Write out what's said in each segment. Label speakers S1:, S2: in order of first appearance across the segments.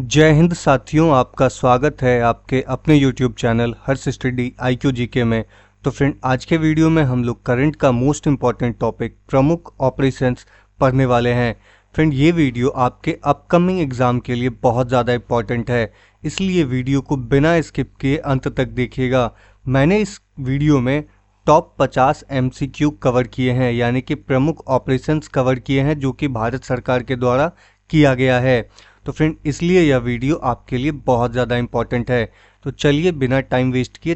S1: जय हिंद साथियों, आपका स्वागत है आपके अपने YouTube चैनल हर्ष स्टडी IQ जीके में। तो फ्रेंड, आज के वीडियो में हम लोग करंट का मोस्ट इम्पॉर्टेंट टॉपिक प्रमुख ऑपरेशंस पढ़ने वाले हैं। फ्रेंड, ये वीडियो आपके अपकमिंग एग्ज़ाम के लिए बहुत ज़्यादा इम्पॉर्टेंट है, इसलिए वीडियो को बिना स्किप किए अंत तक देखिएगा। मैंने इस वीडियो में टॉप 50 MCQ कवर किए हैं, यानी कि प्रमुख ऑपरेशंस कवर किए हैं जो कि भारत सरकार के द्वारा किया गया है। तो फ्रेंड, इसलिए यह वीडियो आपके लिए बहुत ज़्यादा इम्पॉर्टेंट है। तो चलिए बिना टाइम वेस्ट किए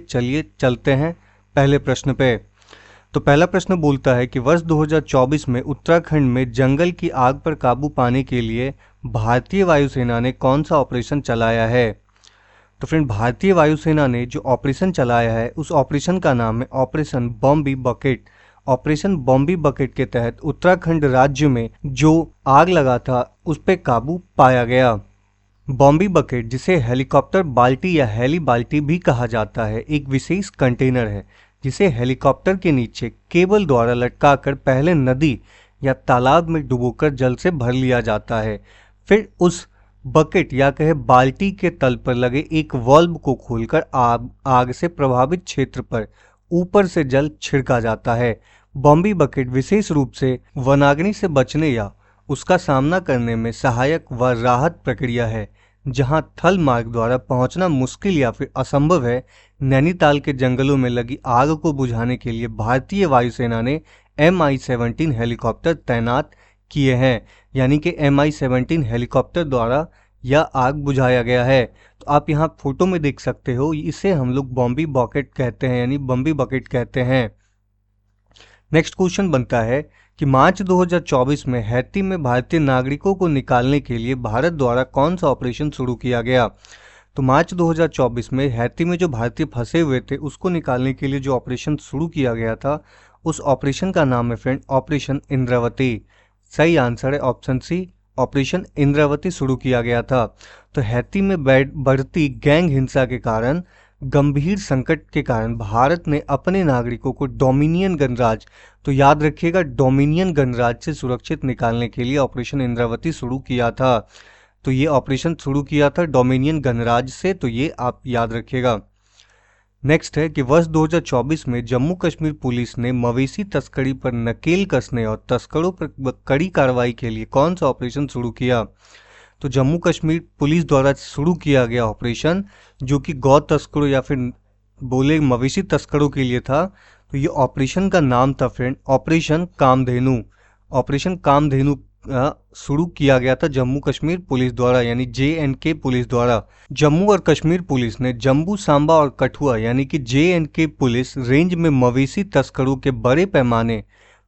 S1: चलते हैं पहले प्रश्न पे। तो पहला प्रश्न बोलता है कि वर्ष 2024 में उत्तराखंड में जंगल की आग पर काबू पाने के लिए भारतीय वायुसेना ने कौन सा ऑपरेशन चलाया है। तो फ्रेंड, भारतीय वायुसेना ने जो ऑपरेशन चलाया है उस ऑपरेशन का नाम है ऑपरेशन बॉम्बी बकेट। ऑपरेशन बॉम्बी बकेट के तहत उत्तराखंड राज्य में जो आग लगा था उस पर काबू पाया गया। बॉम्बी बकेट, जिसे हेलीकॉप्टर बाल्टी या हेली बाल्टी भी कहा जाता है, एक विशेष कंटेनर है जिसे हेलीकॉप्टर के नीचे केबल द्वारा लटकाकर पहले नदी या तालाब में डुबोकर जल से भर लिया जाता है। फिर उस बकेट या कहे बाल्टी के तल पर लगे एक वाल्व को खोलकर आग से प्रभावित क्षेत्र पर ऊपर से जल छिड़का जाता है। बॉम्बी बकेट विशेष रूप से वनाग्नि से बचने या उसका सामना करने में सहायक व राहत प्रक्रिया है। जहां थल मार्ग द्वारा पहुंचना मुश्किल या फिर असंभव है, नैनीताल के जंगलों में लगी आग को बुझाने के लिए भारतीय वायुसेना ने Mi-17 हेलीकॉप्टर तैनात किए हैं, यानी कि Mi-17 हेलीकॉप्टर द्वारा यह आग बुझाया गया है। तो आप यहाँ फोटो में देख सकते हो, इसे हम लोग बॉम्बी बकेट कहते हैं, यानी बॉम्बी बकेट कहते हैं। नेक्स्ट क्वेश्चन बनता है कि मार्च 2024 में हैती में भारतीय नागरिकों को निकालने के लिए भारत द्वारा कौन सा ऑपरेशन शुरू किया गया। तो मार्च 2024 में हैती में जो भारतीय फंसे हुए थे उसको निकालने के लिए जो ऑपरेशन शुरू किया गया था उस ऑपरेशन का नाम है फ्रेंड ऑपरेशन इंद्रावती। सही आंसर है ऑप्शन सी, ऑपरेशन इंद्रावती शुरू किया गया था। तो हैती में बढ़ती गैंग हिंसा के कारण, गंभीर संकट के कारण भारत ने अपने नागरिकों को डोमिनियन गणराज्य, तो याद रखिएगा, डोमिनियन गणराज्य से सुरक्षित निकालने के लिए ऑपरेशन इंद्रावती शुरू किया था। तो ये ऑपरेशन शुरू किया था डोमिनियन गणराज्य से, तो ये आप याद रखिएगा। नेक्स्ट है कि वर्ष 2024 में जम्मू कश्मीर पुलिस ने मवेशी तस्करी पर नकेल कसने और तस्करों पर कड़ी कार्रवाई के लिए कौन सा ऑपरेशन शुरू किया। तो जम्मू कश्मीर पुलिस द्वारा शुरू किया गया ऑपरेशन जो कि गौ तस्करों या फिर बोले मवेशी तस्करों के लिए था, तो ये ऑपरेशन का नाम था friend operation Kamdhenu. Operation Kamdhenu शुरू किया गया था जम्मू कश्मीर पुलिस द्वारा, यानी JNK पुलिस द्वारा। जम्मू और कश्मीर पुलिस ने जम्मू, सांबा और कठुआ यानी कि JNK पुलिस रेंज में मवेशी तस्करों के बड़े पैमाने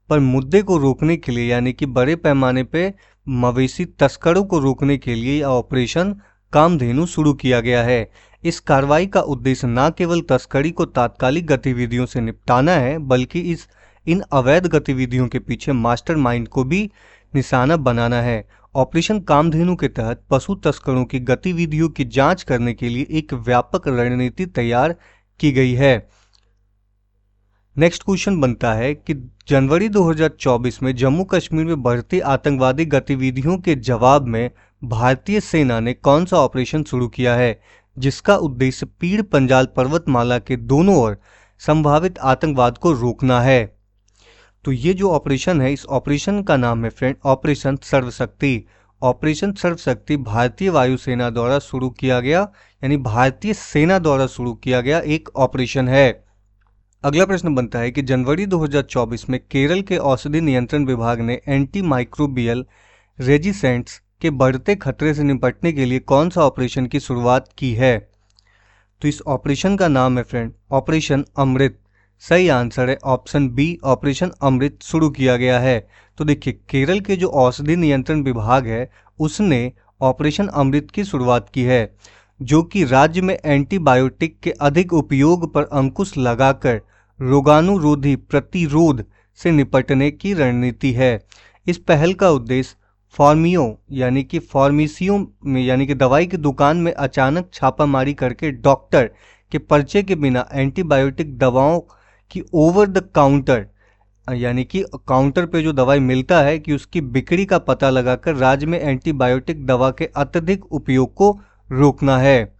S1: पर मुद्दे को रोकने के लिए, यानी कि बड़े पैमाने पे मवेशी तस्करों को रोकने के लिए ऑपरेशन कामधेनु शुरू किया गया है। इस कार्रवाई का उद्देश्य न केवल तस्करी को तात्कालिक गतिविधियों से निपटाना है, बल्कि इन अवैध गतिविधियों के पीछे मास्टरमाइंड को भी निशाना बनाना है। ऑपरेशन कामधेनु के तहत पशु तस्करों की गतिविधियों की जांच करने के लिए एक व्यापक रणनीति तैयार की गई है। नेक्स्ट क्वेश्चन बनता है कि जनवरी 2024 में जम्मू कश्मीर में बढ़ती आतंकवादी गतिविधियों के जवाब में भारतीय सेना ने कौन सा ऑपरेशन शुरू किया है, जिसका उद्देश्य पीर पंजाल पर्वतमाला के दोनों ओर संभावित आतंकवाद को रोकना है। तो ये जो ऑपरेशन है, इस ऑपरेशन का नाम है फ्रेंड ऑपरेशन सर्वशक्ति। ऑपरेशन सर्वशक्ति भारतीय वायुसेना द्वारा शुरू किया गया, यानी भारतीय सेना द्वारा शुरू किया गया एक ऑपरेशन है। अगला प्रश्न बनता है कि जनवरी 2024 में केरल के औषधि नियंत्रण विभाग ने एंटी माइक्रोबियल रेजिस्टेंस के बढ़ते खतरे से निपटने के लिए कौन सा ऑपरेशन की शुरुआत की है। तो इस ऑपरेशन का नाम है फ्रेंड ऑपरेशन अमृत। सही आंसर है ऑप्शन बी, ऑपरेशन अमृत शुरू किया गया है। तो देखिए, केरल के जो औषधि नियंत्रण विभाग है उसने ऑपरेशन अमृत की शुरुआत की है, जो कि राज्य में एंटीबायोटिक के अधिक उपयोग पर अंकुश लगाकर रोगाणुरोधी प्रतिरोध से निपटने की रणनीति है। इस पहल का उद्देश्य फार्मियो यानी कि फार्मेसियों में, यानी कि दवाई की दुकान में अचानक छापामारी करके डॉक्टर के पर्चे के बिना एंटीबायोटिक दवाओं की ओवर द काउंटर यानी कि काउंटर पे जो दवाई मिलता है कि उसकी बिक्री का पता लगाकर राज्य में एंटीबायोटिक दवा के अत्यधिक उपयोग को रोकना है।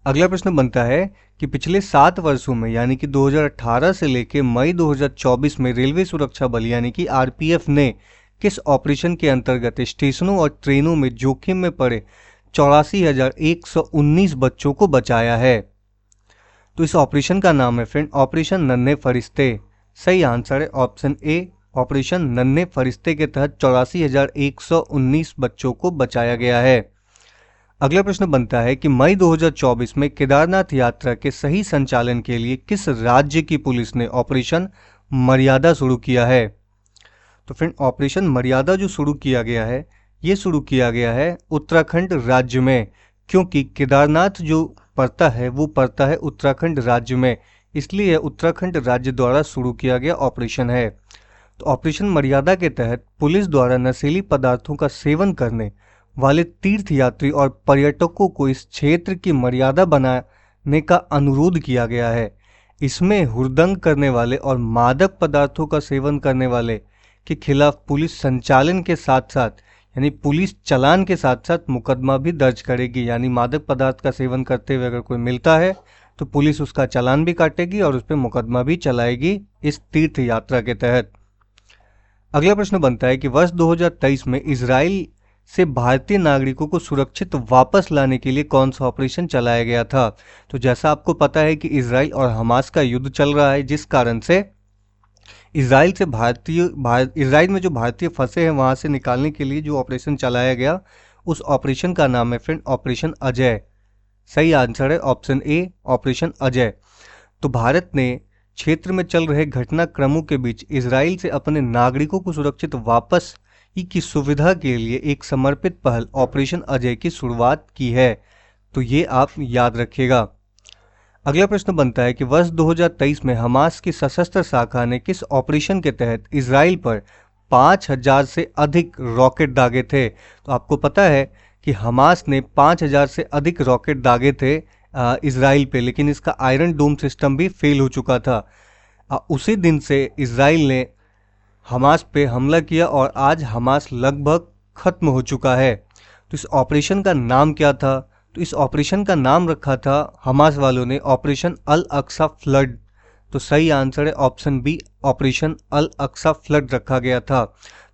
S1: अगला प्रश्न बनता है कि पिछले 7 वर्षों में यानी कि 2018 से लेकर मई 2024 में रेलवे सुरक्षा बल यानी कि आरपीएफ ने किस ऑपरेशन के अंतर्गत स्टेशनों और ट्रेनों में जोखिम में पड़े 84,119 बच्चों को बचाया है? तो इस ऑपरेशन का नाम है फ्रेंड ऑपरेशन नन्हे फरिश्ते। सही आंसर है ऑप्शन ए, ऑपरेशन नन्हे फरिश्ते के तहत 84,119 बच्चों को बचाया गया है। अगला प्रश्न बनता है कि मई 2024 में केदारनाथ यात्रा के सही संचालन के लिए किस राज्य की पुलिस ने ऑपरेशन मर्यादा शुरू किया है? तो फ्रेंड ऑपरेशन मर्यादा जो शुरू किया गया है ये शुरू किया गया है उत्तराखंड राज्य में, क्योंकि केदारनाथ जो पड़ता है वो पड़ता है उत्तराखंड राज्य में, इसलिए उत्तराखंड राज्य द्वारा शुरू किया गया ऑपरेशन है। तो ऑपरेशन मर्यादा के तहत पुलिस द्वारा नशीली पदार्थों का सेवन करने वाले तीर्थयात्री और पर्यटकों को इस क्षेत्र की मर्यादा बनाने का अनुरोध किया गया है। इसमें हुड़दंग करने वाले और मादक पदार्थों का सेवन करने वाले के खिलाफ पुलिस संचालन के साथ साथ यानी पुलिस चालान के साथ साथ मुकदमा भी दर्ज करेगी। यानी मादक पदार्थ का सेवन करते हुए अगर कोई मिलता है तो पुलिस उसका चालान भी काटेगी और उस पर मुकदमा भी चलाएगी इस तीर्थ यात्रा के तहत। अगला प्रश्न बनता है कि वर्ष 2023 में इजराइल से भारतीय नागरिकों को सुरक्षित वापस लाने के लिए कौन सा ऑपरेशन चलाया गया था? तो जैसा आपको पता है कि इजराइल और हमास का युद्ध चल रहा है, जिस कारण से इजराइल में जो भारतीय फंसे हैं वहां से निकालने के लिए जो ऑपरेशन चलाया गया उस ऑपरेशन का नाम है फ्रेंड ऑपरेशन अजय। सही आंसर है ऑप्शन ए, ऑपरेशन अजय। तो भारत ने क्षेत्र में चल रहे घटनाक्रमों के बीच इजराइल से अपने नागरिकों को सुरक्षित वापस की सुविधा के लिए एक समर्पित पहल ऑपरेशन अजय की शुरुआत की है। तो ये आप याद रखिएगा। अगला प्रश्न बनता है कि वर्ष 2023 में हमास की सशस्त्र शाखा ने किस ऑपरेशन के तहत इजराइल पर 5,000 से अधिक रॉकेट दागे थे? तो आपको पता है कि हमास ने 5,000 से अधिक रॉकेट दागे थे इजराइल पे, लेकिन इसका आयरन डोम सिस्टम भी फेल हो चुका था। उसी दिन से इजराइल ने हमास पे हमला किया और आज हमास लगभग खत्म हो चुका है। तो इस ऑपरेशन का नाम क्या था? तो इस ऑपरेशन का नाम रखा था हमास वालों ने ऑपरेशन अल अक्सा फ्लड। तो सही आंसर है ऑप्शन बी, ऑपरेशन अल अक्सा फ्लड रखा गया था।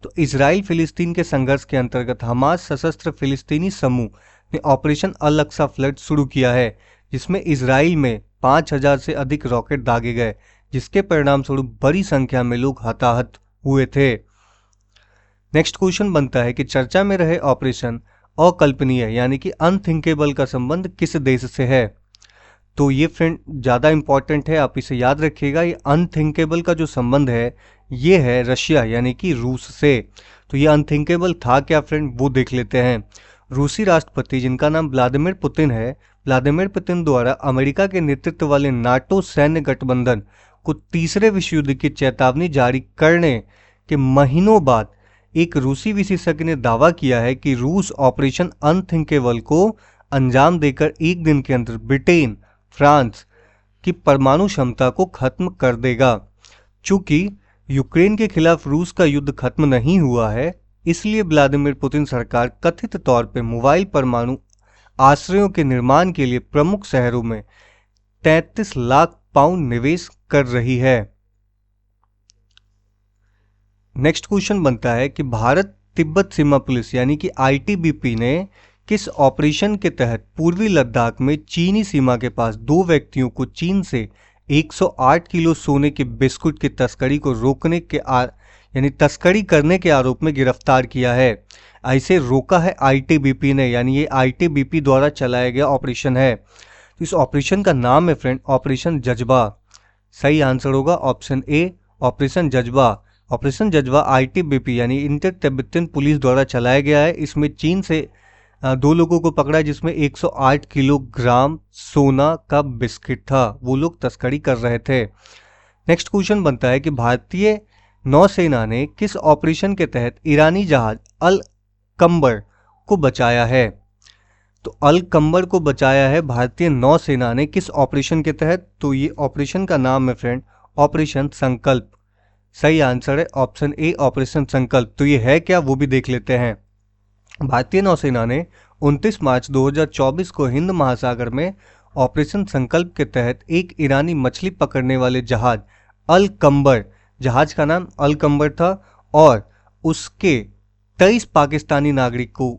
S1: तो इजराइल फिलिस्तीन के संघर्ष के अंतर्गत हमास सशस्त्र फिलिस्तीनी समूह ने ऑपरेशन अल अक्सा फ्लड शुरू किया है, जिसमें इजराइल में 5,000 से अधिक रॉकेट दागे गए, जिसके परिणाम स्वरूप बड़ी संख्या में लोग हताहत हुए थे। नेक्स्ट क्वेश्चन बनता है कि चर्चा में रहे ऑपरेशन अकल्पनीय यानी कि अनथिंकेबल का संबंध किस देश से है? तो ये फ्रेंड ज़्यादा इंपॉर्टेंट है, आप इसे याद रखिएगा। ये अनथिंकेबल का जो संबंध है ये है रशिया यानी कि रूस से। तो ये अनथिंकेबल था क्या फ्रेंड, वो देख लेते हैं। रूसी राष्ट्रपति जिनका नाम व्लादिमीर पुतिन है, व्लादिमीर पुतिन द्वारा अमेरिका के नेतृत्व वाले नाटो सैन्य गठबंधन को तीसरे विश्व युद्ध की चेतावनी जारी करने के महीनों बाद एक रूसी विशेषज्ञ ने दावा किया है कि रूस ऑपरेशन अनथिंकेबल को अंजाम देकर एक दिन के अंदर ब्रिटेन, फ्रांस की परमाणु क्षमता को खत्म कर देगा। चूंकि यूक्रेन के खिलाफ रूस का युद्ध खत्म नहीं हुआ है, इसलिए व्लादिमीर पुतिन सरकार कथित तौर पर मोबाइल परमाणु आश्रयों के निर्माण के लिए प्रमुख शहरों में 33 लाख पाउंड निवेश कर रही है। नेक्स्ट क्वेश्चन बनता है कि भारत तिब्बत सीमा पुलिस यानी कि आईटीबीपी ने किस ऑपरेशन के तहत पूर्वी लद्दाख में चीनी सीमा के पास 2 व्यक्तियों को चीन से 108 किलो सोने के बिस्कुट की तस्करी को रोकने के यानी तस्करी करने के आरोप में गिरफ्तार किया है। ऐसे रोका है आईटीबीपी ने, यानी ये आईटीबीपी द्वारा चलाया गया ऑपरेशन है। तो इस ऑपरेशन का नाम है फ्रेंड ऑपरेशन जज्बा। सही आंसर होगा ऑप्शन ए, ऑपरेशन जज्बा। ऑपरेशन जज्बा आईटीबीपी यानी इंटर तिब्बतन पुलिस द्वारा चलाया गया है। इसमें चीन से 2 लोगों को पकड़ा जिसमें 108 किलोग्राम सोना का बिस्किट था, वो लोग तस्करी कर रहे थे। नेक्स्ट क्वेश्चन बनता है कि भारतीय नौसेना ने किस ऑपरेशन के तहत ईरानी जहाज अल कंबर को बचाया है? तो अल कंबर को बचाया है भारतीय नौसेना ने किस ऑपरेशन के तहत? तो ये ऑपरेशन का नाम है फ्रेंड ऑपरेशन संकल्प। सही आंसर है ऑप्शन ए ऑपरेशन संकल्प। तो ये है क्या, वो भी देख लेते हैं। भारतीय नौसेना ने 29 मार्च 2024 को हिंद महासागर में ऑपरेशन संकल्प के तहत एक ईरानी मछली पकड़ने वाले जहाज अल कंबर, जहाज का नाम अल कंबर था, और उसके 23 पाकिस्तानी नागरिकों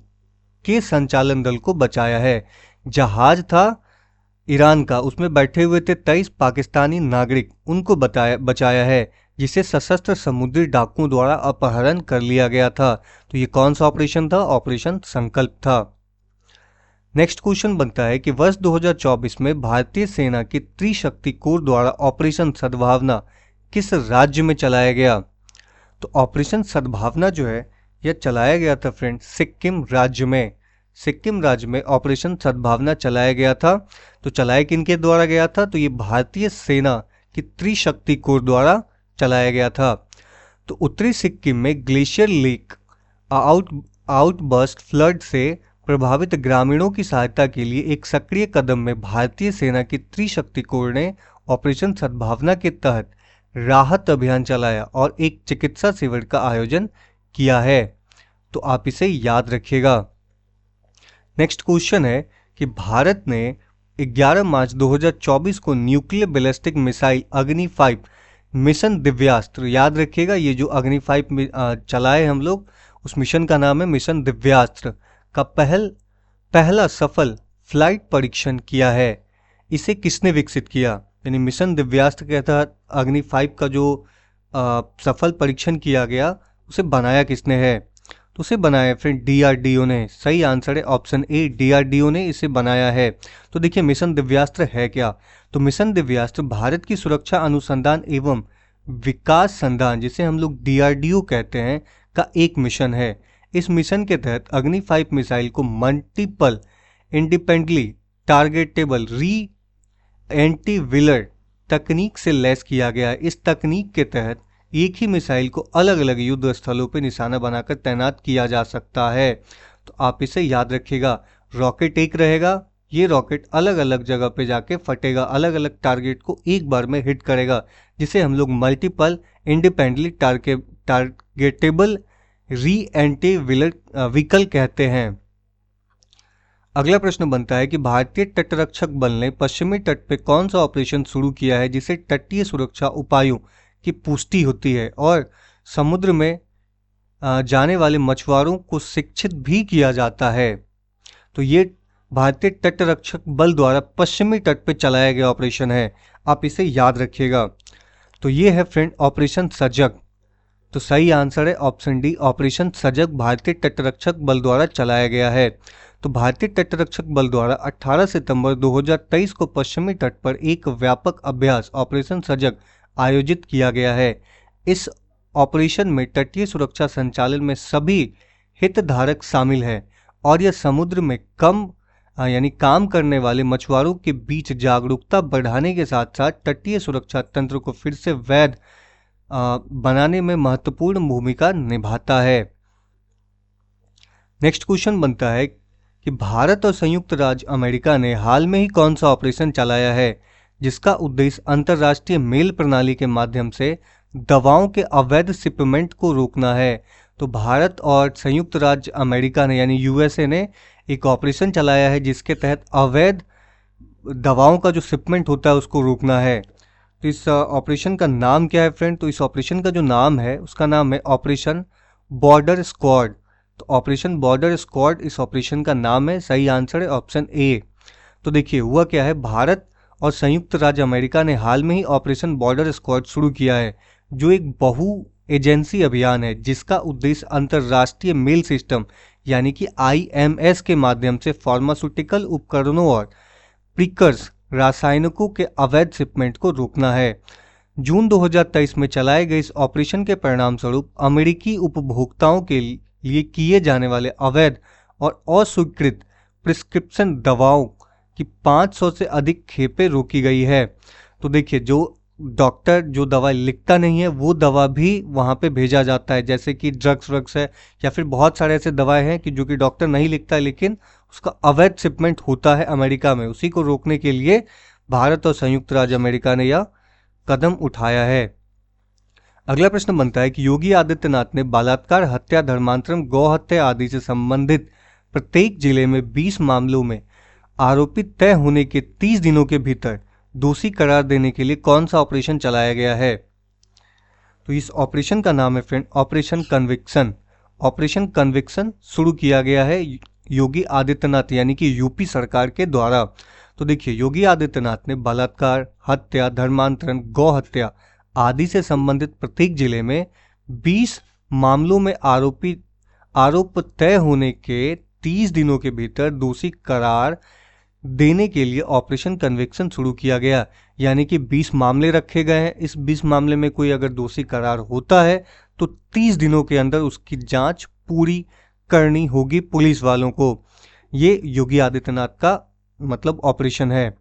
S1: के संचालन दल को बचाया है। जहाज था ईरान का, उसमें बैठे हुए थे 23 पाकिस्तानी नागरिक, उनको बचाया है, जिसे सशस्त्र समुद्री डाकुओं द्वारा अपहरण कर लिया गया था। तो ये कौन सा ऑपरेशन था, ऑपरेशन संकल्प था। नेक्स्ट क्वेश्चन बनता है कि वर्ष 2024 में भारतीय सेना की त्रिशक्ति कोर द्वारा ऑपरेशन सद्भावना किस राज्य में चलाया गया। तो ऑपरेशन सद्भावना जो है यह चलाया गया था फ्रेंड सिक्किम राज्य में। सिक्किम राज्य में ऑपरेशन सद्भावना चलाया गया था। तो चलाया किनके द्वारा गया था, तो ये भारतीय सेना की त्रिशक्ति कोर द्वारा चलाया गया था। तो उत्तरी सिक्किम में ग्लेशियर लेक आउटबर्स्ट फ्लड से प्रभावित ग्रामीणों की सहायता के लिए एक सक्रिय कदम में भारतीय सेना की त्रिशक्ति कोर ने ऑपरेशन सद्भावना के तहत राहत अभियान चलाया और एक चिकित्सा शिविर का आयोजन किया है। तो आप इसे याद रखिएगा। नेक्स्ट क्वेश्चन है कि भारत ने 11 मार्च 2024 को न्यूक्लियर बैलिस्टिक मिसाइल अग्नि 5 मिशन दिव्यास्त्र, याद रखिएगा ये जो अग्नि 5 चलाए हम लोग, उस मिशन का नाम है मिशन दिव्यास्त्र, का पहला सफल फ्लाइट परीक्षण किया है। इसे किसने विकसित किया, यानी मिशन दिव्यास्त्र के तहत अग्नि 5 का जो सफल परीक्षण किया गया उसे बनाया किसने है, तो उसे बनाया फ्रेंड डीआरडीओ ने। सही आंसर है ऑप्शन ए डीआरडीओ ने इसे बनाया है। तो देखिए मिशन दिव्यास्त्र है क्या, तो मिशन दिव्यास्त्र भारत की सुरक्षा अनुसंधान एवं विकास संधान, जिसे हम लोग डीआरडीओ कहते हैं, का एक मिशन है। इस मिशन के तहत अग्नि 5 मिसाइल को मल्टीपल इंडिपेंडेंटली टारगेटेबल री एंटी-व्हीलर तकनीक से लैस किया गया है। इस तकनीक के तहत एक ही मिसाइल को अलग अलग युद्ध स्थलों पर निशाना बनाकर तैनात किया जा सकता है। तो आप इसे याद रखिएगा। रॉकेट एक रहेगा, ये रॉकेट अलग अलग जगह पे जाके फटेगा, अलग अलग टारगेट को एक बार में हिट करेगा, जिसे हम लोग मल्टीपल इंडिपेंडेंटली टारगेटेबल री एंटी व्हीकल कहते हैं। अगला प्रश्न बनता है कि भारतीय तटरक्षक बल ने पश्चिमी तट पे कौन सा ऑपरेशन शुरू किया है जिसे तटीय सुरक्षा उपायों की पुष्टि होती है और समुद्र में जाने वाले मछुआरों को शिक्षित भी किया जाता है। तो ये भारतीय तटरक्षक बल द्वारा पश्चिमी तट पे चलाया गया ऑपरेशन है, आप इसे याद रखिएगा। तो ये है फ्रेंड ऑपरेशन सजग। तो सही आंसर है ऑप्शन डी ऑपरेशन सजग भारतीय तटरक्षक बल द्वारा चलाया गया है। तो भारतीय तटरक्षक बल द्वारा 18 सितंबर 2023 को पश्चिमी तट पर एक व्यापक अभ्यास ऑपरेशन सजग आयोजित किया गया है। इस ऑपरेशन में तटीय सुरक्षा संचालन में सभी हितधारक शामिल हैं और यह समुद्र में काम करने वाले मछुआरों के बीच जागरूकता बढ़ाने के साथ साथ तटीय सुरक्षा तंत्र को फिर से वैध बनाने में महत्वपूर्ण भूमिका निभाता है। नेक्स्ट क्वेश्चन बनता है कि भारत और संयुक्त राज्य अमेरिका ने हाल में ही कौन सा ऑपरेशन चलाया है जिसका उद्देश्य अंतर्राष्ट्रीय मेल प्रणाली के माध्यम से दवाओं के अवैध शिपमेंट को रोकना है। तो भारत और संयुक्त राज्य अमेरिका ने यानी यूएसए ने एक ऑपरेशन चलाया है जिसके तहत अवैध दवाओं का जो शिपमेंट होता है उसको रोकना है। तो इस ऑपरेशन का नाम क्या है फ्रेंड, तो इस ऑपरेशन का जो नाम है उसका नाम है ऑपरेशन बॉर्डर स्क्वाड। तो ऑपरेशन बॉर्डर स्क्वाड इस ऑपरेशन का नाम है। सही आंसर है ऑप्शन ए। तो देखिए हुआ क्या है, भारत और संयुक्त राज्य अमेरिका ने हाल में ही ऑपरेशन बॉर्डर स्क्वाड शुरू किया है जो एक बहु एजेंसी अभियान है जिसका उद्देश्य अंतर्राष्ट्रीय मेल सिस्टम यानी कि आईएमएस के माध्यम से फार्मास्यूटिकल उपकरणों और प्रिकर्स रासायनिकों के अवैध शिपमेंट को रोकना है। जून 2023 में चलाए गए इस ऑपरेशन के परिणाम स्वरूप अमेरिकी उपभोक्ताओं के लिए किए जाने वाले अवैध और अस्वीकृत प्रिस्क्रिप्शन दवाओं की 500 से अधिक खेपें रोकी गई है। तो देखिए जो डॉक्टर जो दवा लिखता नहीं है वो दवा भी वहाँ पे भेजा जाता है, जैसे कि ड्रग्स है या फिर बहुत सारे ऐसे दवाएं हैं कि जो कि डॉक्टर नहीं लिखता है लेकिन उसका अवैध शिपमेंट होता है अमेरिका में। उसी को रोकने के लिए भारत और संयुक्त राज्य अमेरिका ने यह कदम उठाया है। अगला प्रश्न बनता है कि योगी आदित्यनाथ ने बलात्कार, हत्या, धर्मांतरण, गौ हत्या आदि से संबंधित प्रत्येक जिले में 20 मामलों में आरोपित तय होने के 30 दिनों के भीतर दोषी करार देने के लिए कौन सा ऑपरेशन चलाया गया है? तो इस ऑपरेशन का नाम है friend operation conviction. Operation conviction शुरू किया गया है योगी आदित्यनाथ यानी कि यूपी सरकार के द्वारा। तो देखिए, योगी आदित्यनाथ ने बलात्कार, हत्या, धर्मांतरण, गौ हत्या आदि से संबंधित प्रत्येक जिले में 20 मामलों में आरोप तय होने के 30 दिनों के भीतर दोषी करार देने के लिए ऑपरेशन कन्विक्शन शुरू किया गया। यानी कि 20 मामले रखे गए हैं। इस 20 मामले में कोई अगर दोषी करार होता है तो 30 दिनों के अंदर उसकी जांच पूरी करनी होगी पुलिस वालों को। ये योगी आदित्यनाथ का मतलब ऑपरेशन है।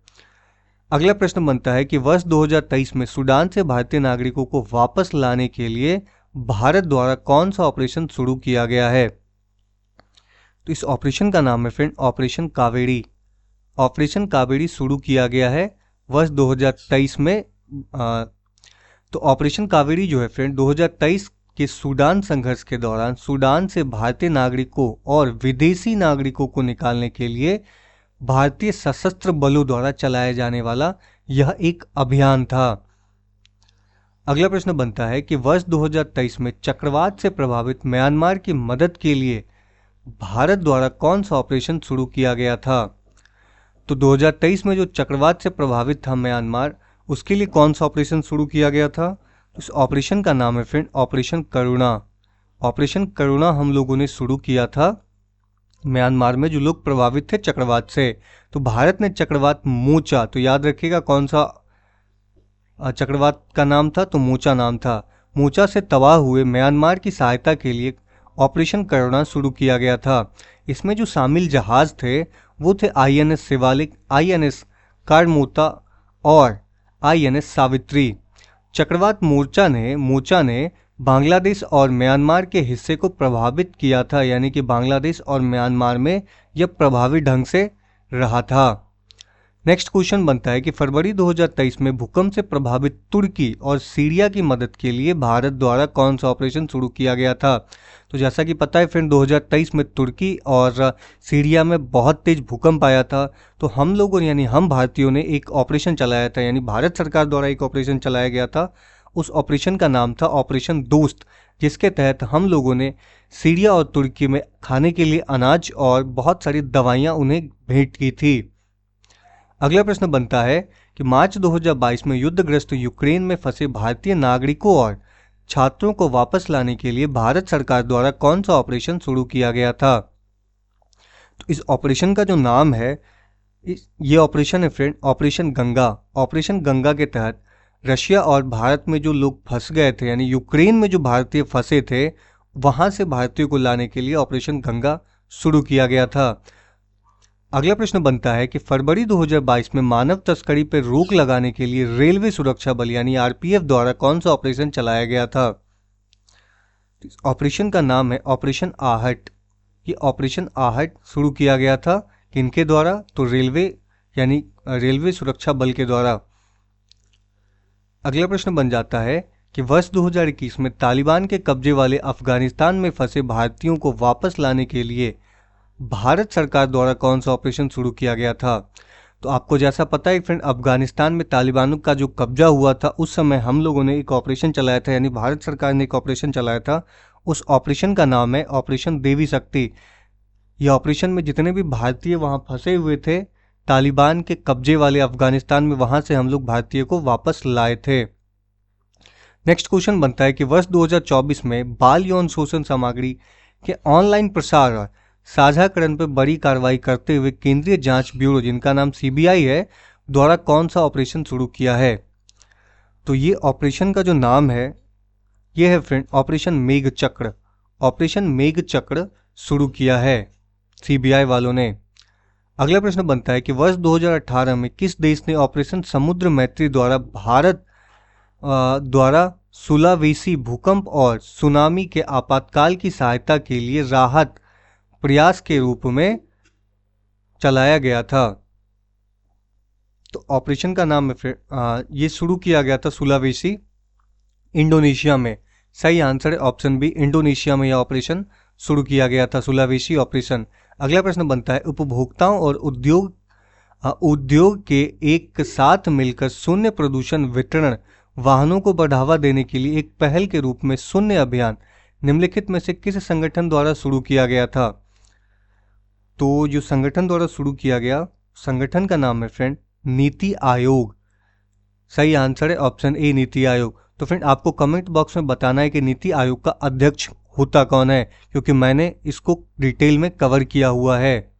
S1: अगला प्रश्न बनता है कि वर्ष 2023 में सूडान से भारतीय नागरिकों को वापस लाने के लिए भारत द्वारा कौन सा ऑपरेशन शुरू किया गया है? तो इस ऑपरेशन का नाम है friend operation Kaveri. Operation Kaveri शुरू किया गया है वर्ष 2023 में। तो ऑपरेशन कावेरी जो है फ्रेंड 2023 के सूडान संघर्ष के दौरान सूडान से भारतीय नागरिकों और विदेशी नागरिकों को निकालने के लिए भारतीय सशस्त्र बलों द्वारा चलाया जाने वाला यह एक अभियान था। अगला प्रश्न बनता है कि वर्ष 2023 में चक्रवात से प्रभावित म्यांमार की मदद के लिए भारत द्वारा कौन सा ऑपरेशन शुरू किया गया था? तो 2023 में जो चक्रवात से प्रभावित था म्यांमार, उसके लिए कौन सा ऑपरेशन शुरू किया गया था? तो इस ऑपरेशन का नाम है फ्रेंड ऑपरेशन करुणा। ऑपरेशन करुणा हम लोगों ने शुरू किया था म्यांमार में जो लोग प्रभावित थे चक्रवात से। तो भारत ने चक्रवात मोचा, तो याद रखिएगा कौन सा चक्रवात का नाम था, तो मोचा नाम था। मोचा से तबाह हुए म्यांमार की सहायता के लिए ऑपरेशन करुणा शुरू किया गया था। इसमें जो शामिल जहाज थे वो थे INS शिवालिक, INS कारमोता और INS सावित्री। चक्रवात मोचा ने बांग्लादेश और म्यांमार के हिस्से को प्रभावित किया था, यानी कि बांग्लादेश और म्यांमार में यह प्रभावी ढंग से रहा था। नेक्स्ट क्वेश्चन बनता है कि फरवरी 2023 में भूकंप से प्रभावित तुर्की और सीरिया की मदद के लिए भारत द्वारा कौन सा ऑपरेशन शुरू किया गया था? तो जैसा कि पता है फ्रेंड 2023 में तुर्की और सीरिया में बहुत तेज भूकंप आया था। तो हम लोगों यानी हम भारतीयों ने एक ऑपरेशन चलाया था, यानी भारत सरकार द्वारा एक ऑपरेशन चलाया गया था। उस ऑपरेशन का नाम था ऑपरेशन दोस्त, जिसके तहत हम लोगों ने सीरिया और तुर्की में खाने के लिए अनाज और बहुत सारी दवाइयाँ उन्हें भेंट की थी। अगला प्रश्न बनता है कि मार्च 2022 में युद्धग्रस्त यूक्रेन में फंसे भारतीय नागरिकों और छात्रों को वापस लाने के लिए भारत सरकार द्वारा कौन सा ऑपरेशन शुरू किया गया था? तो इस ऑपरेशन का जो नाम है, ये ऑपरेशन है friend operation Ganga. Operation Ganga के तहत रशिया और भारत में जो लोग फंस गए थे, यानी यूक्रेन में जो भारतीय फंसे थे, वहां से भारतीयों को लाने के लिए ऑपरेशन गंगा शुरू किया गया था। अगला प्रश्न बनता है कि फरवरी 2022 में मानव तस्करी पर रोक लगाने के लिए रेलवे सुरक्षा बल यानी RPF द्वारा कौन सा ऑपरेशन चलाया गया था? इस ऑपरेशन का नाम है ऑपरेशन आहट। ये ऑपरेशन आहट शुरू किया गया था किनके द्वारा? तो रेलवे यानी रेलवे सुरक्षा बल के द्वारा। अगला प्रश्न बन जाता है कि वर्ष 2021 में तालिबान के कब्जे वाले अफगानिस्तान में फंसे भारतीयों को वापस लाने के लिए भारत सरकार द्वारा कौन सा ऑपरेशन शुरू किया गया था? तो आपको जैसा पता है फ्रेंड अफगानिस्तान में तालिबानों का जो कब्जा हुआ था, उस समय हम लोगों ने एक ऑपरेशन चलाया था, यानी भारत सरकार ने एक ऑपरेशन चलाया था। उस ऑपरेशन का नाम है ऑपरेशन देवी शक्ति। यह ऑपरेशन में जितने भी भारतीय वहां फंसे हुए थे तालिबान के कब्जे वाले अफगानिस्तान में, वहां से हम लोग भारतीय को वापस लाए थे। नेक्स्ट क्वेश्चन बनता है कि वर्ष 2024 में बाल यौन शोषण सामग्री के ऑनलाइन प्रसार और साझाकरण पर बड़ी कार्रवाई करते हुए केंद्रीय जांच ब्यूरो, जिनका नाम CBI है, द्वारा कौन सा ऑपरेशन शुरू किया है? तो ये ऑपरेशन का जो नाम है ये है फ्रेंड ऑपरेशन मेघ चक्र। ऑपरेशन मेघ चक्र शुरू किया है CBI वालों ने। अगला प्रश्न बनता है कि वर्ष 2018 में किस देश ने ऑपरेशन समुद्र मैत्री द्वारा भारत द्वारा सुलावेसी भूकंप और सुनामी के आपातकाल की सहायता के लिए राहत प्रयास के रूप में चलाया गया था? तो ऑपरेशन का नाम है ये शुरू किया गया था सुलावेसी इंडोनेशिया में। सही आंसर है ऑप्शन बी, इंडोनेशिया में यह ऑपरेशन शुरू किया गया था, सुलावेसी ऑपरेशन। अगला प्रश्न बनता है उपभोक्ताओं और उद्योग के एक साथ मिलकर शून्य प्रदूषण वितरण वाहनों को बढ़ावा देने के लिए एक पहल के रूप में शून्य अभियान निम्नलिखित में से किस संगठन द्वारा शुरू किया गया था? तो जो संगठन द्वारा शुरू किया गया संगठन का नाम है फ्रेंड नीति आयोग। सही आंसर है ऑप्शन ए, नीति आयोग। तो फ्रेंड आपको कमेंट बॉक्स में बताना है कि नीति आयोग का अध्यक्ष होता कौन है, क्योंकि मैंने इसको डिटेल में कवर किया हुआ है।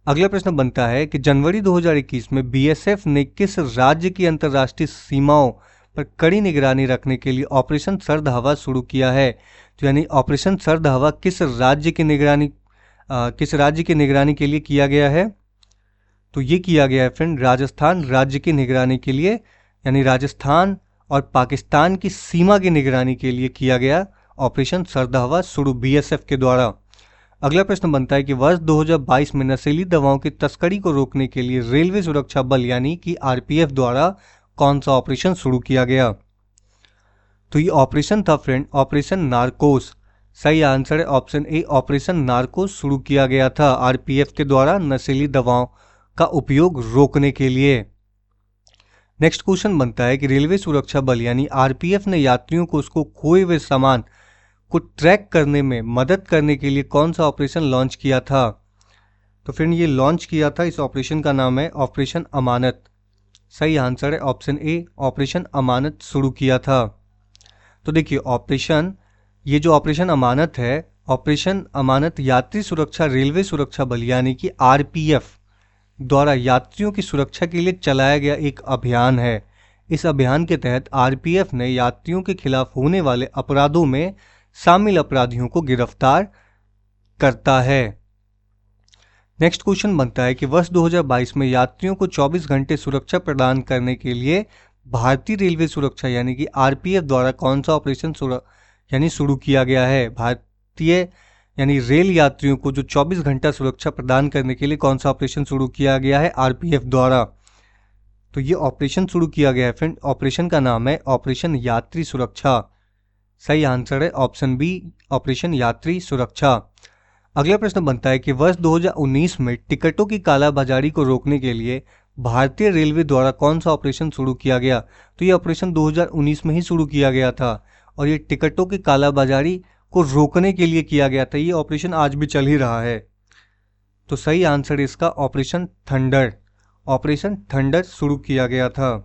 S1: अगला प्रश्न बनता है कि जनवरी 2021 में बीएसएफ ने किस राज्य की अंतर्राष्ट्रीय सीमाओं पर कड़ी निगरानी रखने के लिए ऑपरेशन सर्द हवा शुरू किया है? तो यानी ऑपरेशन सर्द हवा किस राज्य की निगरानी के लिए किया गया है? तो ये किया गया है फ्रेंड राजस्थान राज्य की निगरानी के लिए, यानी राजस्थान और पाकिस्तान की सीमा की निगरानी के लिए किया गया ऑपरेशन सर्द हवा शुरू बीएसएफ के द्वारा। अगला प्रश्न बनता है कि वर्ष 2022 में नशीली दवाओं की तस्करी को रोकने के लिए रेलवे सुरक्षा बल यानी कि आरपीएफ द्वारा कौन सा ऑपरेशन शुरू किया गया? तो ये ऑपरेशन था फ्रेंड ऑपरेशन नार्कोस। सही आंसर है ऑप्शन ए, ऑपरेशन नार्कोस शुरू किया गया था आरपीएफ के द्वारा नशीली दवाओं का उपयोग रोकने के लिए। नेक्स्ट क्वेश्चन बनता है कि रेलवे सुरक्षा बल यानी आरपीएफ ने यात्रियों को उसको खोए हुए सामान को ट्रैक करने में मदद करने के लिए कौन सा ऑपरेशन लॉन्च किया था? तो फ्रेंड ये लॉन्च किया था, इस ऑपरेशन का नाम है ऑपरेशन अमानत। सही आंसर है ऑप्शन ए, ऑपरेशन अमानत शुरू किया था। तो देखिए ये जो ऑपरेशन अमानत है, ऑपरेशन अमानत यात्री सुरक्षा रेलवे सुरक्षा बल यानी कि आरपीएफ द्वारा यात्रियों की सुरक्षा के लिए चलाया गया एक अभियान है। इस अभियान के तहत आरपीएफ ने यात्रियों के खिलाफ होने वाले अपराधों में शामिल अपराधियों को गिरफ्तार करता है। नेक्स्ट क्वेश्चन बनता है कि वर्ष 2022 में यात्रियों को 24 घंटे सुरक्षा प्रदान करने के लिए भारतीय रेलवे सुरक्षा यानी कि आरपीएफ द्वारा कौन सा ऑपरेशन शुरू किया गया है? भारतीय यानी रेल यात्रियों को जो 24 घंटा सुरक्षा प्रदान करने के लिए कौन सा ऑपरेशन शुरू किया गया है आरपीएफ द्वारा? तो ये ऑपरेशन शुरू किया गया है फ्रेंड, ऑपरेशन का नाम है ऑपरेशन यात्री सुरक्षा। सही आंसर है ऑप्शन बी, ऑपरेशन यात्री सुरक्षा। अगला प्रश्न बनता है कि वर्ष 2019 में टिकटों की कालाबाजारी को रोकने के लिए भारतीय रेलवे द्वारा कौन सा ऑपरेशन शुरू किया गया? तो ये ऑपरेशन 2019 में ही शुरू किया गया था और ये टिकटों की कालाबाजारी को रोकने के लिए किया गया था। ये ऑपरेशन आज भी चल ही रहा है। तो सही आंसर इसका ऑपरेशन थंडर शुरू किया गया था।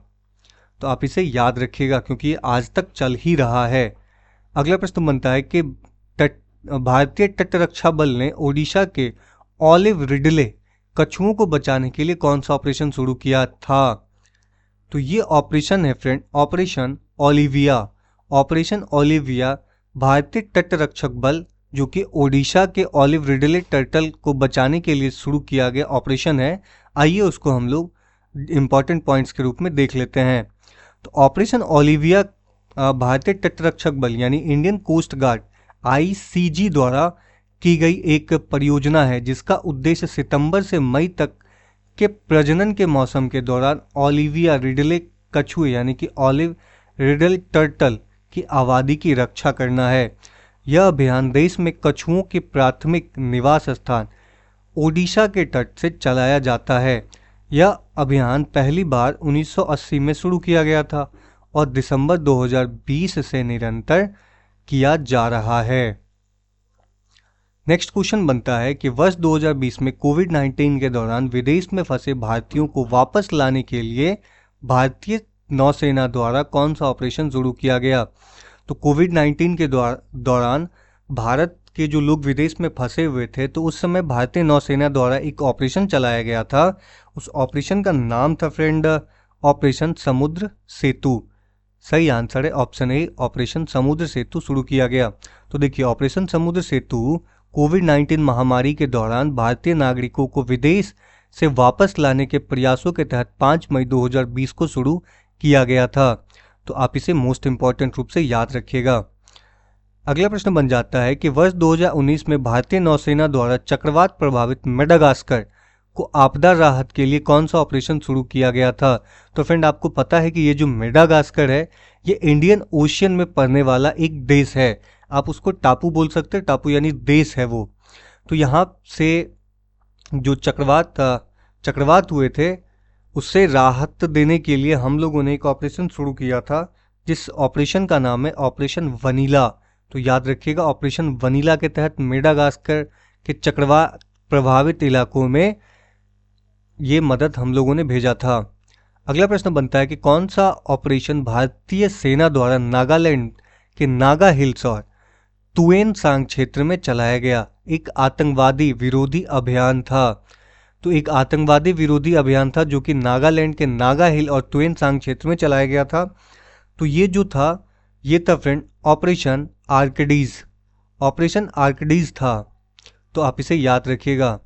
S1: तो आप इसे याद रखिएगा क्योंकि ये आज तक चल ही रहा है। अगला प्रश्न बनता है कि भारतीय तटरक्षा बल ने ओडिशा के ऑलिव रिडले कछुओं को बचाने के लिए कौन सा ऑपरेशन शुरू किया था? तो ये ऑपरेशन है फ्रेंड ऑपरेशन ओलिविया। भारतीय तटरक्षक बल जो कि ओडिशा के ऑलिव रिडले टर्टल को बचाने के लिए शुरू किया गया ऑपरेशन है। आइए उसको हम लोग इंपॉर्टेंट पॉइंट्स के रूप में देख लेते हैं। तो ऑपरेशन ओलिविया भारतीय तटरक्षक बल यानी इंडियन कोस्ट गार्ड आईसीजी द्वारा की गई एक परियोजना है जिसका उद्देश्य सितंबर से मई तक के प्रजनन के मौसम के दौरान ओलिविया रिडले कछुए यानी कि ऑलिव रिडल टर्टल की आबादी की रक्षा करना है। यह अभियान देश में कछुओं के प्राथमिक निवास स्थान ओडिशा के तट से चलाया जाता है। यह अभियान पहली बार 1980 में शुरू किया गया था और दिसंबर 2020 से निरंतर किया जा रहा है। नेक्स्ट क्वेश्चन बनता है कि वर्ष 2020 में कोविड-19 के दौरान विदेश में फंसे भारतीयों को वापस लाने के लिए भारतीय नौसेना द्वारा कौन सा ऑपरेशन शुरू किया गया? तो कोविड-19 के दौरान भारत के जो लोग विदेश में फंसे हुए थे तो उस समय भारतीय नौसेना द्वारा एक ऑपरेशन चलाया गया था। उस ऑपरेशन का नाम था फ्रेंड ऑपरेशन समुद्र सेतु। सही आंसर है ऑप्शन ए, ऑपरेशन समुद्र सेतु शुरू किया गया। तो देखिए ऑपरेशन समुद्र सेतु कोविड-19 महामारी के दौरान भारतीय नागरिकों को विदेश से वापस लाने के प्रयासों के तहत 5 मई 2020 को शुरू किया गया था। तो आप इसे मोस्ट इंपॉर्टेंट रूप से याद रखिएगा। अगला प्रश्न बन जाता है कि वर्ष 2019 में भारतीय नौसेना द्वारा चक्रवात प्रभावित मेडागास्कर को आपदा राहत के लिए कौन सा ऑपरेशन शुरू किया गया था? तो फ्रेंड आपको पता है कि ये जो मेडागास्कर है ये इंडियन ओशियन में पड़ने वाला एक देश है। आप उसको टापू बोल सकते हैं, टापू यानी देश है वो। तो यहाँ से जो चक्रवात हुए थे उससे राहत देने के लिए हम लोगों ने एक ऑपरेशन शुरू किया था, जिस ऑपरेशन का नाम है ऑपरेशन वनीला। तो याद रखिएगा, ऑपरेशन वनीला के तहत मेडागास्कर के चक्रवात प्रभावित इलाकों में ये मदद हम लोगों ने भेजा था। अगला प्रश्न बनता है कि कौन सा ऑपरेशन भारतीय सेना द्वारा नागालैंड के नागा हिल्स और तुएन सांग क्षेत्र में चलाया गया? एक आतंकवादी विरोधी अभियान था। तो एक आतंकवादी विरोधी अभियान था जो कि नागालैंड के नागा हिल और तुएन सांग क्षेत्र में चलाया गया था। तो ये था फ्रेंड ऑपरेशन आर्कडीज। ऑपरेशन आर्कडीज था, तो आप इसे याद रखिएगा।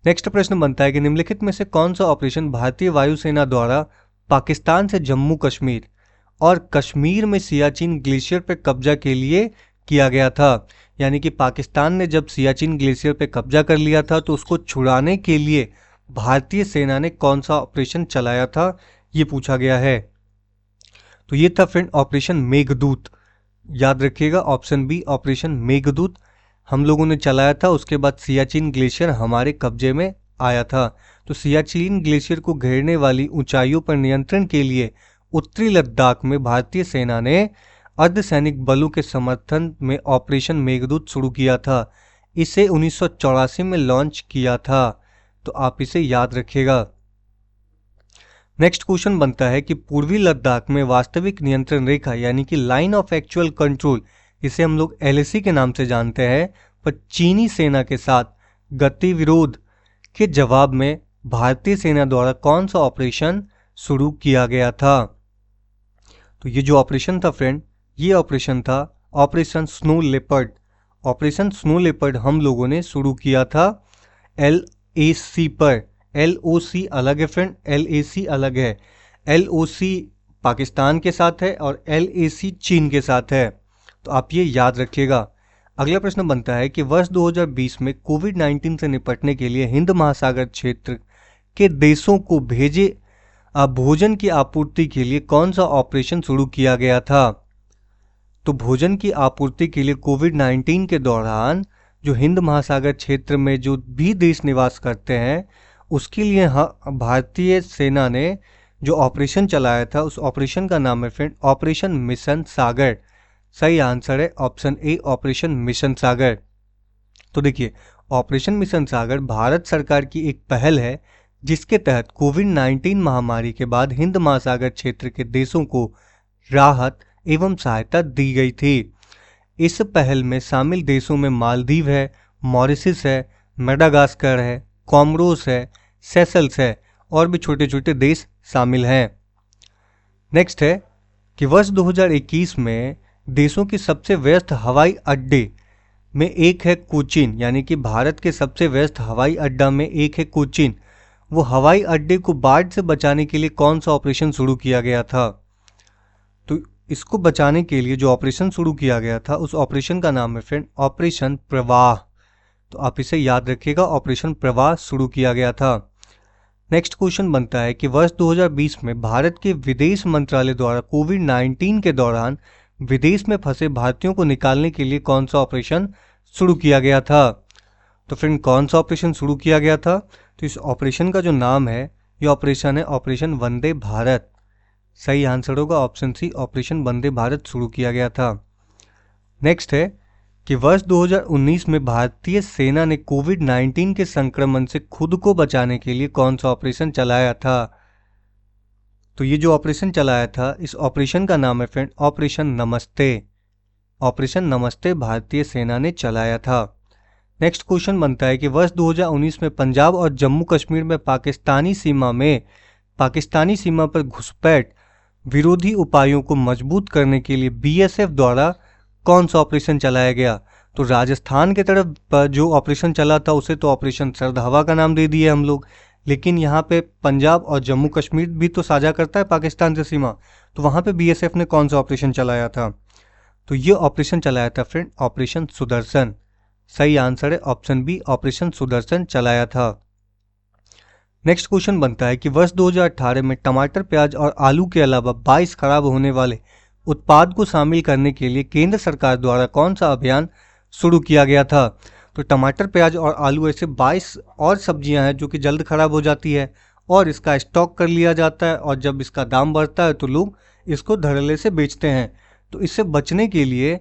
S1: नेक्स्ट प्रश्न बनता है कि निम्नलिखित में से कौन सा ऑपरेशन भारतीय वायुसेना द्वारा पाकिस्तान से जम्मू कश्मीर और कश्मीर में सियाचिन ग्लेशियर पर कब्जा के लिए किया गया था? यानी कि पाकिस्तान ने जब सियाचिन ग्लेशियर पर कब्जा कर लिया था तो उसको छुड़ाने के लिए भारतीय सेना ने कौन सा ऑपरेशन चलाया था, ये पूछा गया है। तो ये था फ्रेंड ऑपरेशन मेघदूत। याद रखिएगा, ऑप्शन बी ऑपरेशन मेघदूत हम लोगों ने चलाया था। उसके बाद सियाचिन ग्लेशियर हमारे कब्जे में आया था। तो सियाचिन ग्लेशियर को घेरने वाली ऊंचाइयों पर नियंत्रण के लिए उत्तरी लद्दाख में भारतीय सेना ने अर्धसैनिक बलों के समर्थन में ऑपरेशन मेघदूत शुरू किया था। इसे 1984 में लॉन्च किया था, तो आप इसे याद रखिएगा। नेक्स्ट क्वेश्चन बनता है कि पूर्वी लद्दाख में वास्तविक नियंत्रण रेखा यानी कि लाइन ऑफ एक्चुअल कंट्रोल, इसे हम लोग LAC के नाम से जानते हैं, पर चीनी सेना के साथ गतिविरोध के जवाब में भारतीय सेना द्वारा कौन सा ऑपरेशन शुरू किया गया था? तो ये जो ऑपरेशन था फ्रेंड, ये ऑपरेशन था operation snow leopard. Operation snow leopard हम लोगों ने शुरू किया था LAC पर। LOC अलग है फ्रेंड, LAC अलग है। LOC पाकिस्तान के साथ है और LAC चीन के साथ है, तो आप ये याद रखिएगा। अगला प्रश्न बनता है कि वर्ष 2020 में कोविड-19 से निपटने के लिए हिंद महासागर क्षेत्र के देशों को भेजे भोजन की आपूर्ति के लिए कौन सा ऑपरेशन शुरू किया गया था? तो भोजन की आपूर्ति के लिए कोविड-19 के दौरान जो हिंद महासागर क्षेत्र में जो भी देश निवास करते हैं उसके लिए भारतीय सेना ने जो ऑपरेशन चलाया था उस ऑपरेशन का नाम है फ्रेंड ऑपरेशन मिशन सागर। सही आंसर है ऑप्शन ए ऑपरेशन मिशन सागर। तो देखिए, ऑपरेशन मिशन सागर भारत सरकार की एक पहल है जिसके तहत कोविड-19 महामारी के बाद हिंद महासागर क्षेत्र के देशों को राहत एवं सहायता दी गई थी। इस पहल में शामिल देशों में मालदीव है, मॉरिशस है, मेडागास्कर है, कॉमोरोस है, सेशल्स है और भी छोटे छोटे देश शामिल हैं। नेक्स्ट है कि वर्ष 2021 में देशों की सबसे व्यस्त हवाई अड्डे में एक है कोचीन, यानी कि भारत के सबसे व्यस्त हवाई अड्डा में एक है कोचीन। वो हवाई अड्डे को बाढ़ से बचाने के लिए कौन सा ऑपरेशन शुरू किया गया था? तो इसको बचाने के लिए जो ऑपरेशन शुरू किया गया था उस ऑपरेशन का नाम है फ्रेंड ऑपरेशन प्रवाह। तो आप इसे याद रखिएगा, ऑपरेशन प्रवाह शुरू किया गया था। नेक्स्ट क्वेश्चन बनता है कि वर्ष 2020 में भारत के विदेश मंत्रालय द्वारा कोविड-19 के दौरान विदेश में फंसे भारतीयों को निकालने के लिए कौन सा ऑपरेशन शुरू किया गया था? तो फ्रेंड कौन सा ऑपरेशन शुरू किया गया था? तो इस ऑपरेशन का जो नाम है ये ऑपरेशन है ऑपरेशन वंदे भारत। सही आंसर होगा option C operation Vande Bharat शुरू किया गया था। नेक्स्ट है कि वर्ष 2019 में भारतीय सेना ने कोविड-19 के संक्रमण से खुद को बचाने के लिए कौन सा ऑपरेशन चलाया था? तो ये जो ऑपरेशन चलाया था इस ऑपरेशन का नाम है फ्रेंड ऑपरेशन नमस्ते। ऑपरेशन नमस्ते भारतीय सेना ने चलाया था। नेक्स्ट क्वेश्चन बनता है कि वर्ष 2019 में पंजाब और जम्मू कश्मीर में पाकिस्तानी सीमा पर घुसपैठ विरोधी उपायों को मजबूत करने के लिए BSF द्वारा कौन सा ऑपरेशन चलाया गया? तो राजस्थान के तरफ जो ऑपरेशन चला था उसे तो ऑपरेशन सर्द हवा का नाम दे दिए हम लोग, लेकिन यहाँ पे पंजाब और जम्मू कश्मीर भी तो साझा करता है पाकिस्तान से सीमा, तो वहाँ पे BSF ने कौन सा ऑपरेशन चलाया था? तो ये ऑपरेशन चलाया था फ्रेंड ऑपरेशन सुदर्शन। सही आंसर है ऑप्शन बी, ऑपरेशन सुदर्शन चलाया था। नेक्स्ट क्वेश्चन बनता है कि वर्ष 2018 में टमाटर, प्याज और आलू के अलावा 22 खराब होने वाले उत्पाद को शामिल करने के लिए केंद्र सरकार द्वारा कौन सा अभियान शुरू किया गया था। तो टमाटर, प्याज और आलू ऐसे 22 और सब्जियां हैं जो कि जल्द खराब हो जाती है और इसका स्टॉक कर लिया जाता है, और जब इसका दाम बढ़ता है तो लोग इसको धड़ल्ले से बेचते हैं। तो इससे बचने के लिए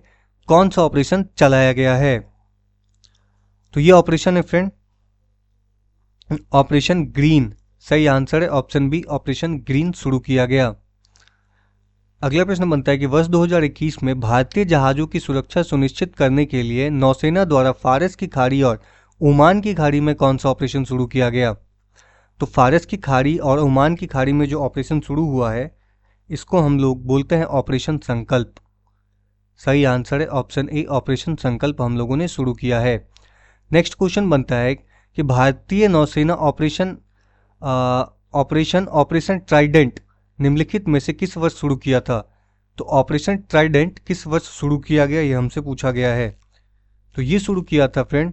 S1: कौन सा ऑपरेशन चलाया गया है। तो ये ऑपरेशन है फ्रेंड ऑपरेशन ग्रीन। सही आंसर है ऑप्शन बी, ऑपरेशन ग्रीन शुरू किया गया। अगला प्रश्न बनता है कि वर्ष 2021 में भारतीय जहाजों की सुरक्षा सुनिश्चित करने के लिए नौसेना द्वारा फारस की खाड़ी और ओमान की खाड़ी में कौन सा ऑपरेशन शुरू किया गया। तो फारस की खाड़ी और ओमान की खाड़ी में जो ऑपरेशन शुरू हुआ है इसको हम लोग बोलते हैं ऑपरेशन संकल्प। सही आंसर है ऑप्शन ए, ऑपरेशन संकल्प हम लोगों ने शुरू किया है। नेक्स्ट क्वेश्चन बनता है कि भारतीय नौसेना ऑपरेशन ट्राइडेंट निम्नलिखित में से किस वर्ष शुरू किया था। तो ऑपरेशन ट्राइडेंट किस वर्ष शुरू किया गया, ये हमसे पूछा गया है। तो ये शुरू किया था फ्रेंड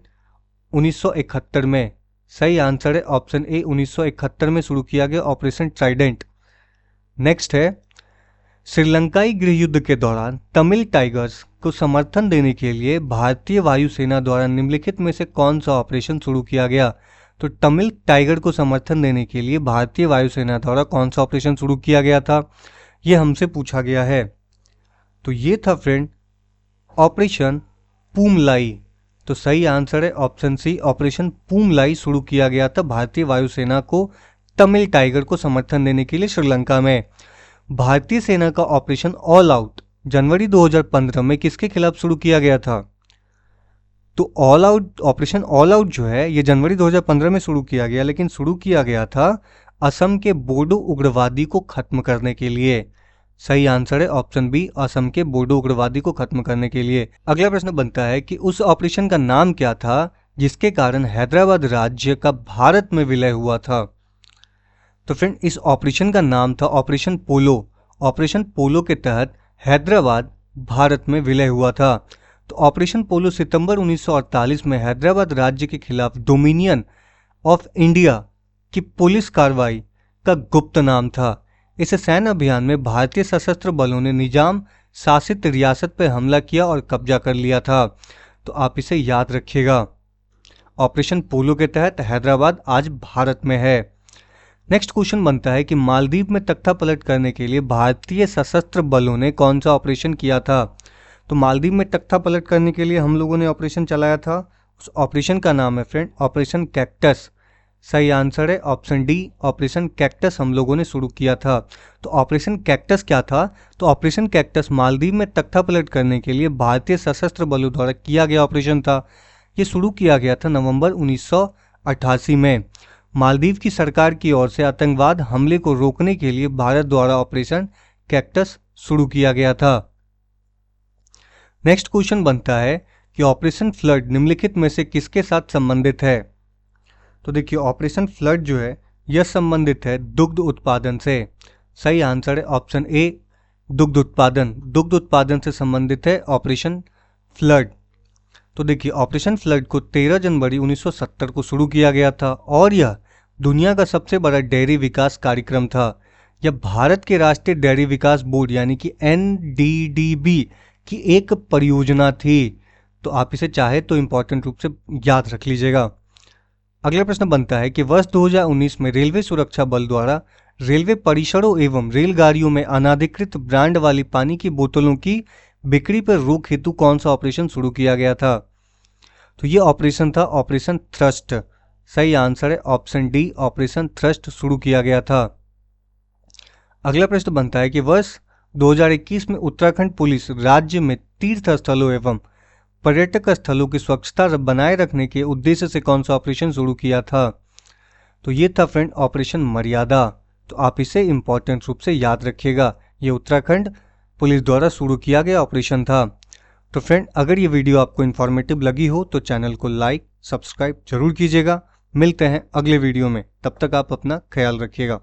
S1: 1971 में। सही आंसर है ऑप्शन ए, 1971 में शुरू किया गया ऑपरेशन ट्राइडेंट। नेक्स्ट है श्रीलंकाई गृह युद्ध के दौरान तमिल टाइगर्स को समर्थन देने के लिए भारतीय वायुसेना द्वारा निम्नलिखित में से कौन सा ऑपरेशन शुरू किया गया। तो तमिल टाइगर को समर्थन देने के लिए भारतीय वायुसेना द्वारा कौन सा ऑपरेशन शुरू किया गया था, यह हमसे पूछा गया है। तो ये था फ्रेंड ऑपरेशन पूमलाई। तो सही आंसर है ऑप्शन सी, ऑपरेशन पूमलाई शुरू किया गया था भारतीय वायुसेना को तमिल टाइगर को समर्थन देने के लिए श्रीलंका में। भारतीय सेना का ऑपरेशन ऑल आउट जनवरी 2015 में किसके खिलाफ शुरू किया गया था। तो ऑपरेशन ऑल आउट जो है ये जनवरी 2015 में शुरू किया गया, लेकिन शुरू किया गया था असम के बोडो उग्रवादी को खत्म करने के लिए। सही आंसर है ऑप्शन बी, असम के बोडो उग्रवादी को खत्म करने के लिए। अगला प्रश्न बनता है कि उस ऑपरेशन का नाम क्या था जिसके कारण हैदराबाद राज्य का भारत में विलय हुआ था। तो फ्रेंड इस ऑपरेशन का नाम था ऑपरेशन पोलो। ऑपरेशन पोलो के तहत हैदराबाद भारत में विलय हुआ था। तो ऑपरेशन पोलो सितंबर 1948 में हैदराबाद राज्य के खिलाफ डोमिनियन ऑफ इंडिया की पुलिस कार्रवाई का गुप्त नाम था। इस सैन्य अभियान में भारतीय सशस्त्र बलों ने निजाम शासित रियासत पर हमला किया और कब्जा कर लिया था। तो आप इसे याद रखिएगा, ऑपरेशन पोलो के तहत हैदराबाद आज भारत में है। नेक्स्ट क्वेश्चन बनता है कि मालदीव में तख्ता पलट करने के लिए भारतीय सशस्त्र बलों ने कौन सा ऑपरेशन किया था। तो मालदीव में तख्ता पलट करने के लिए हम लोगों ने ऑपरेशन चलाया था, उस ऑपरेशन का नाम है फ्रेंड ऑपरेशन कैक्टस। सही आंसर है ऑप्शन डी, ऑपरेशन कैक्टस हम लोगों ने शुरू किया था। तो ऑपरेशन कैक्टस क्या था। तो ऑपरेशन कैक्टस मालदीव में तख्ता पलट करने के लिए भारतीय सशस्त्र बलों द्वारा किया गया ऑपरेशन था। ये शुरू किया गया था नवंबर 1988 में। मालदीव की सरकार की ओर से आतंकवाद हमले को रोकने के लिए भारत द्वारा ऑपरेशन कैक्टस शुरू किया गया था। नेक्स्ट क्वेश्चन बनता है कि ऑपरेशन फ्लड निम्नलिखित में से किसके साथ संबंधित है। तो देखिए ऑपरेशन फ्लड जो है यह संबंधित है दुग्ध उत्पादन से। सही आंसर है ऑप्शन ए, दुग्ध उत्पादन से संबंधित है ऑपरेशन फ्लड। तो देखिए ऑपरेशन फ्लड को 13 जनवरी 1970 को शुरू किया गया था और यह दुनिया का सबसे बड़ा डेयरी विकास कार्यक्रम था। यह भारत के राष्ट्रीय डेयरी विकास बोर्ड यानी कि NDDB की एक परियोजना थी। तो आप इसे चाहे तो इंपॉर्टेंट रूप से याद रख लीजिएगा। अगला प्रश्न बनता है कि वर्ष 2019 में रेलवे सुरक्षा बल द्वारा रेलवे परिसरों एवं रेलगाड़ियों में अनाधिकृत ब्रांड वाली पानी की बोतलों की बिक्री पर रोक हेतु कौन सा ऑपरेशन शुरू किया गया था। तो ये ऑपरेशन था ऑपरेशन थ्रस्ट। सही आंसर है ऑप्शन डी, ऑपरेशन थ्रस्ट शुरू किया गया था। अगला प्रश्न बनता है कि वर्ष 2021 में उत्तराखंड पुलिस राज्य में तीर्थ स्थलों एवं पर्यटक स्थलों की स्वच्छता बनाए रखने के उद्देश्य से कौन सा ऑपरेशन शुरू किया था। तो ये था फ्रेंड ऑपरेशन मर्यादा। तो आप इसे इंपॉर्टेंट रूप से याद रखिएगा, ये उत्तराखंड पुलिस द्वारा शुरू किया गया ऑपरेशन था। तो फ्रेंड अगर ये वीडियो आपको इन्फॉर्मेटिव लगी हो तो चैनल को लाइक सब्सक्राइब जरूर कीजिएगा। मिलते हैं अगले वीडियो में, तब तक आप अपना ख्याल रखिएगा।